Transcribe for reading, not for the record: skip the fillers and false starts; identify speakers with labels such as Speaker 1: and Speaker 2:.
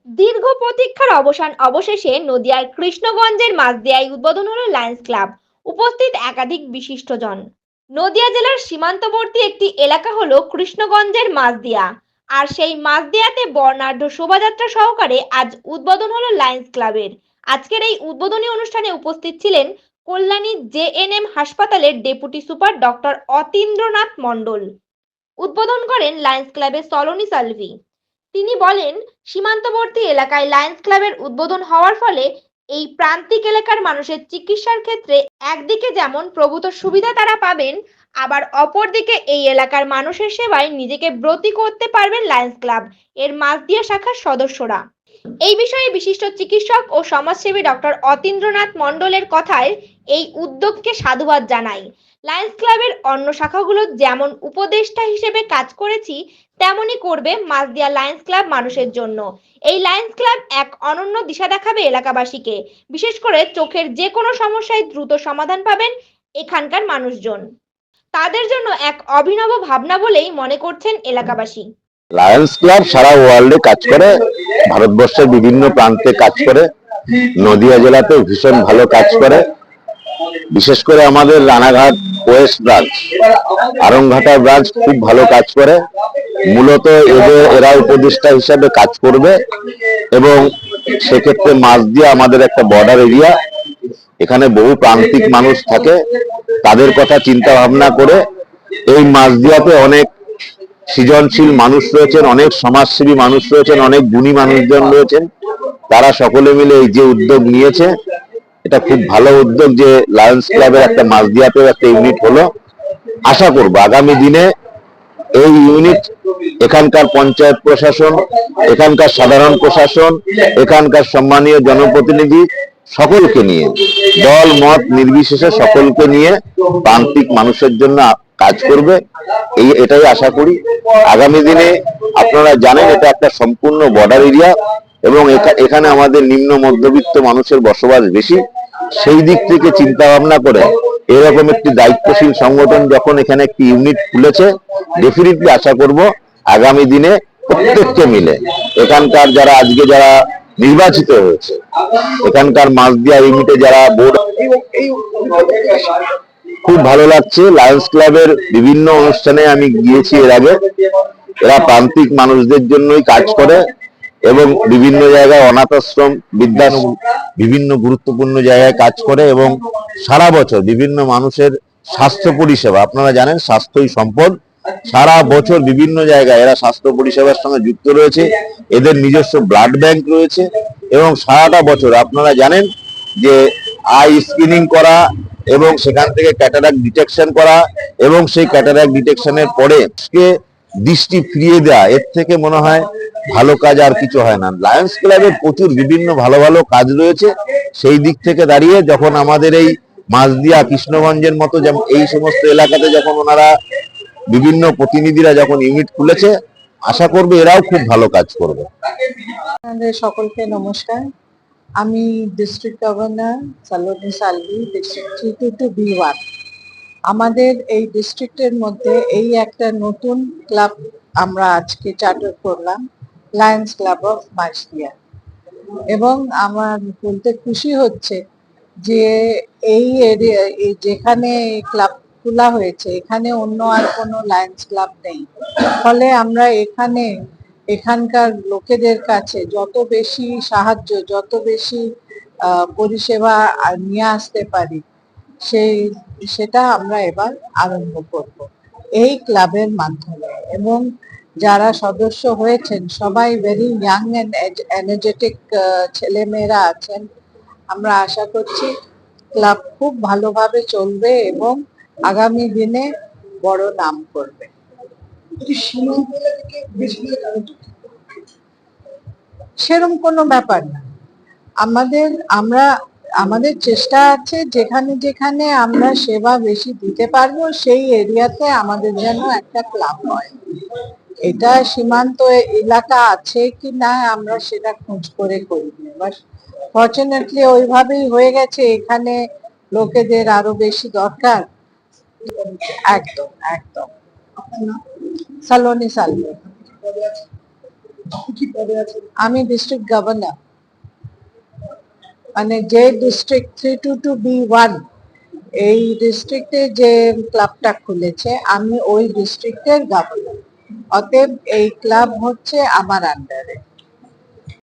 Speaker 1: দীর্ঘ প্রতীক্ষার অবসান অবশেষে নদিয়ার কৃষ্ণগঞ্জের মাঝদিয়ায় উদ্বোধন হলো লায়ন্স ক্লাব। উপস্থিত একাধিক বিশিষ্টজন। নদিয়া জেলার সীমান্তবর্তী একটি এলাকা হলো কৃষ্ণগঞ্জের মাঝদিয়া। আর সেই মাঝদিয়াতে বর্ণাঢ্য শোভাযাত্রা সহকারে আজ উদ্বোধন হলো লায়ন্স ক্লাবের। আজকের এই উদ্বোধনী অনুষ্ঠানে উপস্থিত ছিলেন কল্যাণী জেএনএম হাসপাতালের ডেপুটি সুপার ডক্টর অতীন্দ্রনাথ মণ্ডল। উদ্বোধন করেন লায়ন্স ক্লাবের সলোনি সালভি। তিনি বলেন, সীমান্তবর্তী এলাকায় লায়ন্স ক্লাবের উদ্বোধন হওয়ার ফলে এই প্রান্তিক এলাকার মানুষের চিকিৎসার ক্ষেত্রে একদিকে যেমন প্রভূত সুবিধা তারা পাবেন, আবার অপরদিকে এই এলাকার মানুষের সেবায় নিজেকে ব্রতী করতে পারবেন লায়ন্স ক্লাব এর মাঝদিয়া শাখার সদস্যরা। এই বিষয়ে বিশিষ্ট চিকিৎসক ও সমাজসেবী ডক্টর অতীন্দ্রনাথ মণ্ডলের কথায় এই উদ্যোগকে সাধুবাদ জানাই। লায়ন্স ক্লাবের অন্য শাখাগুলো যেমন উপদেষ্টা হিসেবে কাজ করেছি, তেমনি করবে মাঝদিয়া লায়ন্স ক্লাব মানুষের জন্য। এই লায়ন্স ক্লাব এক অনন্য দিশা দেখাবে এলাকাবাসীকে। বিশেষ করে চোখের যে কোনো সমস্যায় দ্রুত সমাধান পাবেন এখানকার মানুষজন। তাদের জন্য এক অভিনব ভাবনা বলেই মনে করছেন এলাকাবাসী।
Speaker 2: লায়ন্স ক্লাব সারা ওয়ার্ল্ডে কাজ করে, ভারতবর্ষের বিভিন্ন প্রান্তে কাজ করে, নদিয়া জেলাতেও ভীষণ ভালো কাজ করে। বিশেষ করে আমাদের Ranaghat West branch, Aranghata branch খুব ভালো কাজ করে। মূলত এরা উপদেষ্টা হিসাবে কাজ করবে এবং সেক্ষেত্রে মাঝদিয়া আমাদের একটা বর্ডার এরিয়া, এখানে বহু প্রান্তিক মানুষ থাকে। তাদের কথা চিন্তা ভাবনা করে এই মাঝদিয়াতে অনেক সৃজনশীল মানুষ রয়েছেন, অনেক সমাজসেবী মানুষ রয়েছেন, অনেক গুণী মানুষজন রয়েছেন। তারা সকলে মিলে এই যে উদ্যোগ নিয়েছে, এটা খুব ভালো উদ্যোগ যে লায়ন্স ক্লাবের একটা মাঝদিয়াতেও একটা ইউনিট হলো। আশা করব আগামী দিনে এই ইউনিট এখানকার পঞ্চায়েত প্রশাসন, এখানকার সাধারণ প্রশাসন, এখানকার সম্মানীয় জনপ্রতিনিধি সকলকে নিয়ে, দল মত নির্বিশেষে সকলকে নিয়ে প্রান্তিক মানুষের জন্য কাজ করবে, এটাই আশা করি। আগামী দিনে আপনারা জানেন এটা একটা সম্পূর্ণ বর্ডার এরিয়া এবং এখানে আমাদের নিম্ন মধ্যবিত্ত মানুষের বসবাস বেশি। সেই দিক থেকে চিন্তা ভাবনা করে এরকম একটি দায়িত্বশীল সংগঠন যখন এখানে একটি ইউনিট খুলেছে, ডেফিনেটলি আশা করব আগামী দিনে প্রত্যেককে মিলে এখানকার যারা নির্বাচিত হয়েছে, এখানকার মাঝদিয়া ইউনিটে যারা বোর্ড, খুব ভালো লাগছে। লায়ন্স ক্লাবের বিভিন্ন অনুষ্ঠানে আমি গিয়েছি এর আগে। এরা প্রান্তিক মানুষদের জন্যই কাজ করে এবং বিভিন্ন জায়গায় অনাথ আশ্রম, বৃদ্ধাশ্রম, বিভিন্ন গুরুত্বপূর্ণ জায়গায় কাজ করে এবং সারা বছর বিভিন্ন মানুষের স্বাস্থ্য পরিষেবা, আপনারা জানেন স্বাস্থ্যই সম্পদ, সারা বছর বিভিন্ন জায়গায় এরা স্বাস্থ্য পরিষেবার সঙ্গে যুক্ত রয়েছে। এদের নিজস্ব ব্লাড ব্যাংক রয়েছে এবং সারাটা বছর আপনারা জানেন যে আই স্ক্রিনিং করা এবং সেখান থেকে ক্যাটারাক্ট ডিটেকশন করা এবং সেই ক্যাটারাক্ট ডিটেকশনের পরে দৃষ্টি ফিরিয়ে দেওয়া, এর থেকে মনে হয় ভালো কাজ আর কিছু হয় না। লায়ন্স ক্লাবের প্রচুর বিভিন্ন ভালো ভালো কাজ রয়েছে। সেই দিক থেকে দাঁড়িয়ে যখন আমাদের এই মাঝদিয়া, কৃষ্ণগঞ্জের মতো যেমন এই সমস্ত এলাকাতে যখন ওনারা বিভিন্ন প্রতিনিধিরা যখন ইউনিট খুলেছে, আশা করবে এরাও খুব ভালো কাজ করবে।
Speaker 3: সকলকে নমস্কার। আমি district governor Saloni সালভি, district 322B1। আমাদের এই ডিস্ট্রিক্টের মধ্যে এই একটা নতুন ক্লাব আমরা আজকে চার্টার করলাম, লায়ন্স ক্লাব অফ মাঝদিয়া। এবং আমার বলতে খুশি হচ্ছে যে এই এরিয়া যেখানে ক্লাব খোলা হয়েছে এখানে অন্য আর কোনো লায়ন্স ক্লাব নেই। ফলে আমরা এখানকার লোকেদের কাছে যত বেশি সাহায্য, যত বেশি পরিষেবা নিয়ে আসতে পারি সেটা আমরা এবার আরম্ভ করব এই ক্লাবের মাধ্যমে। এবং যারা সদস্য হয়েছেন সবাই ভেরি ইয়াং অ্যান্ড এনার্জেটিক ছেলেমেয়েরা আছেন। আমরা আশা করছি ক্লাব খুব ভালোভাবে চলবে এবং আগামী দিনে বড় নাম করবে। সেরকম কোনো ব্যাপার না। আমাদের চেষ্টা আছে যেখানে যেখানে আমরা সেবা বেশি দিতে পারবো সেই এরিয়াতে আমাদের যেন একটা ক্লাব হয়। এটা সীমান্ত এলাকা আছে কি না আমরা সেটা খোঁজ করে করিনি, বাট ফরচুনেটলি ওইভাবেই হয়ে গেছে। এখানে লোকেদের আরো বেশি দরকার। একদম একদম। সলোনি সালভি। কি পদে আছেন? আমি ডিস্ট্রিক্ট গভর্নর, মানে যে ডিস্ট্রিক্ট 322B1 এই ডিস্ট্রিক্টে যে ক্লাবটা খুলেছে, আমি ওই ডিস্ট্রিক্টের গভর্নর। অতএব এই ক্লাব হচ্ছে আমার আন্ডারে।